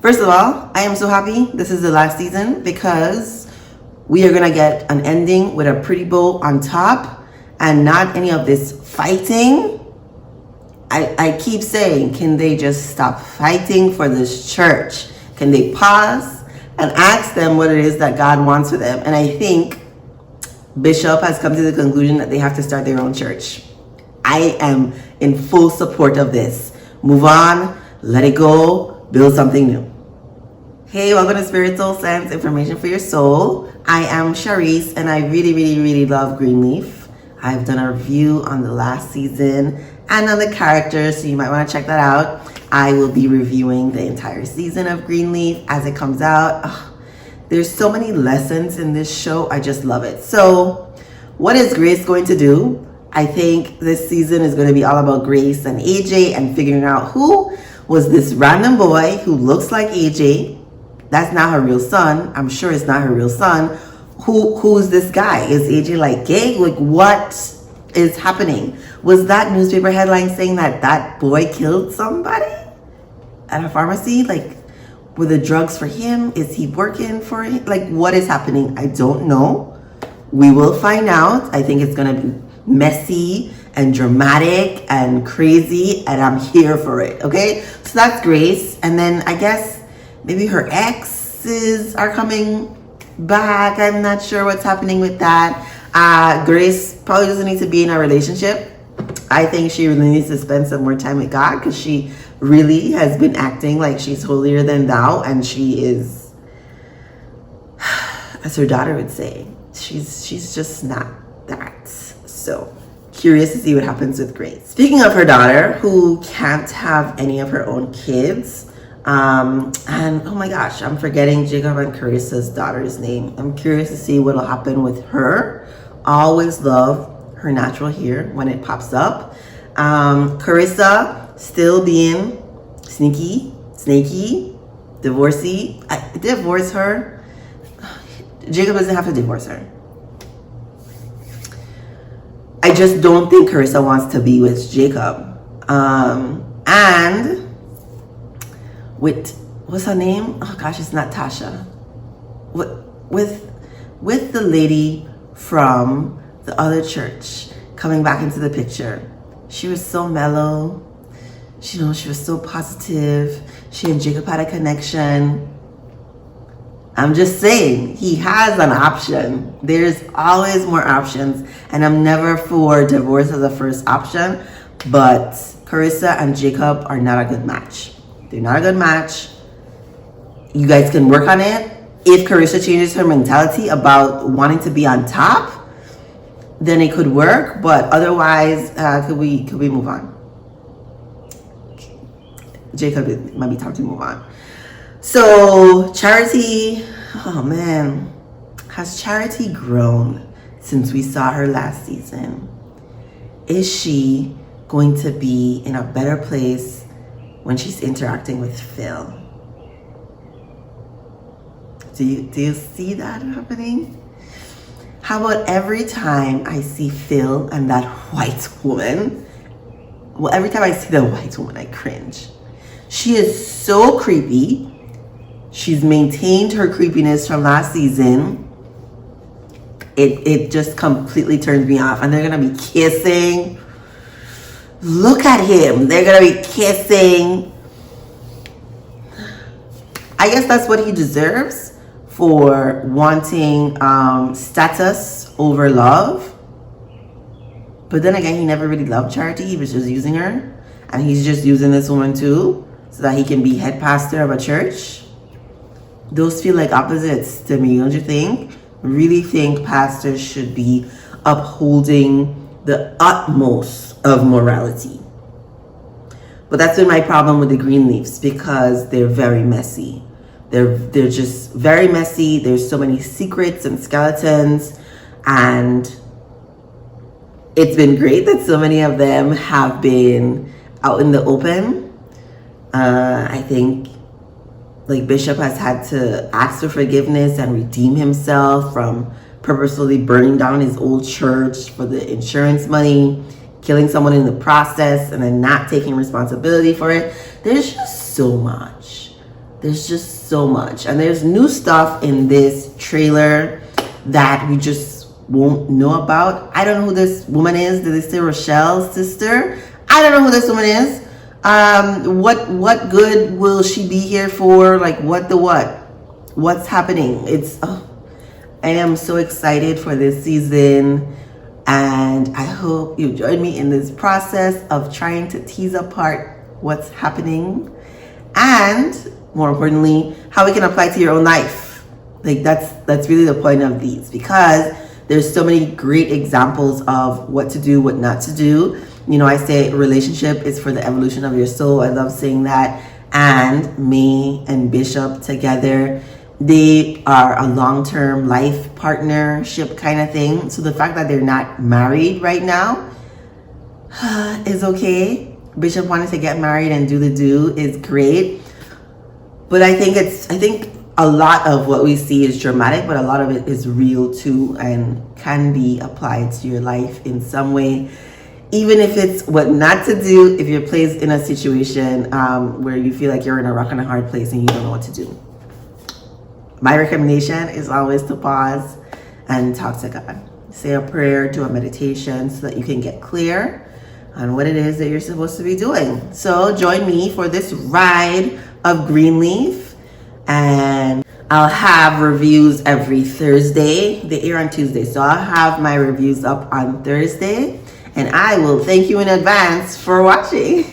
First of all, I am so happy this is the last season because we are gonna get an ending with a pretty bow on top and not any of this fighting. I keep saying, can they just stop fighting for this church? Can they pause and ask them what it is that God wants for them? And I think Bishop has come to the conclusion that they have to start their own church. I am in full support of this. Move on, let it go, build something new. Hey, welcome to Spiritual Sense Information for Your Soul. I am Shareece and I really love Greenleaf. I've done a review on the last season and on the characters, so you might want to check that out. I will be reviewing the entire season of Greenleaf as it comes out. There's so many lessons in this show. I just love it. So what is Grace going to do? I think this season is going to be all about Grace and AJ and figuring out who was this random boy who looks like AJ. That's not her real son. I'm sure it's not her real son. Who's this guy? Is AJ like gay? Like, what is happening? Was that newspaper headline saying that that boy killed somebody at a pharmacy? Like, were the drugs for him? Is he working for him? Like, what is happening? I don't know. We will find out. I think it's gonna be messy and dramatic and crazy, and I'm here for it. Okay, so that's Grace. And then I guess maybe her exes are coming back. I'm not sure what's happening with that. Grace probably doesn't need to be in a relationship. I think she really needs to spend some more time with God, because she really has been acting like she's holier than thou, and she is, as her daughter would say, she's just not that. So curious to see what happens with Grace. Speaking of her daughter, who can't have any of her own kids, and oh my gosh, I'm forgetting Jacob and Carissa's daughter's name. I'm curious to see what'll happen with her. Always love her natural hair when it pops up. Carissa still being snaky, divorcee. Divorce her. Jacob doesn't have to divorce her. I just don't think Carissa wants to be with Jacob. And with, what's her name? Oh gosh, it's not Tasha. With the lady from the other church coming back into the picture. She was so mellow. She was so positive. She and Jacob had a connection. I'm just saying, he has an option. There's always more options, and I'm never for divorce as a first option, but Carissa and Jacob are not a good match. They're not a good match. You guys can work on it. If Carissa changes her mentality about wanting to be on top, then it could work, but otherwise, could we move on? Jacob, it might be time to move on. So Charity, oh man, has Charity grown since we saw her last season? Is she going to be in a better place when she's interacting with Phil? Do you see that happening? How about every time I see Phil and that white woman, well, every time I see the white woman, I cringe. She is so creepy. She's maintained her creepiness from last season. It just completely turns me off. And they're gonna be kissing. Look at him. They're gonna be kissing. I guess that's what he deserves for wanting status over love. But then again, he never really loved Charity. He was just using her. And he's just using this woman too, so that he can be head pastor of a church. Those feel like opposites to me, don't you think? Really think pastors should be upholding the utmost of morality. But that's been my problem with the Greenleafs, because they're very messy. They're just very messy. There's so many secrets and skeletons, and it's been great that so many of them have been out in the open. I think like Bishop has had to ask for forgiveness and redeem himself from purposefully burning down his old church for the insurance money, killing someone in the process, and then not taking responsibility for it. There's just so much. There's just so much. And there's new stuff in this trailer that we just won't know about. I don't know who this woman is. Did they say Rochelle's sister? I don't know who this woman is. What good will she be here for? Like what? What's happening? I am so excited for this season, and I hope you join me in this process of trying to tease apart what's happening, and more importantly, how it can apply to your own life. Like that's really the point of these, because there's so many great examples of what to do, what not to do. You know, I say relationship is for the evolution of your soul. I love saying that. And May and Bishop together, they are a long-term life partnership kind of thing. So the fact that they're not married right now is okay. Bishop wanted to get married and do the do is great. But I think a lot of what we see is dramatic, but a lot of it is real too, and can be applied to your life in some way. Even if it's what not to do, if you're placed in a situation where you feel like you're in a rock and a hard place and you don't know what to do. My recommendation is always to pause and talk to God. Say a prayer, do a meditation so that you can get clear on what it is that you're supposed to be doing. So join me for this ride of Greenleaf, and I'll have reviews every Thursday. They air on Tuesday, so I'll have my reviews up on Thursday. And I will thank you in advance for watching.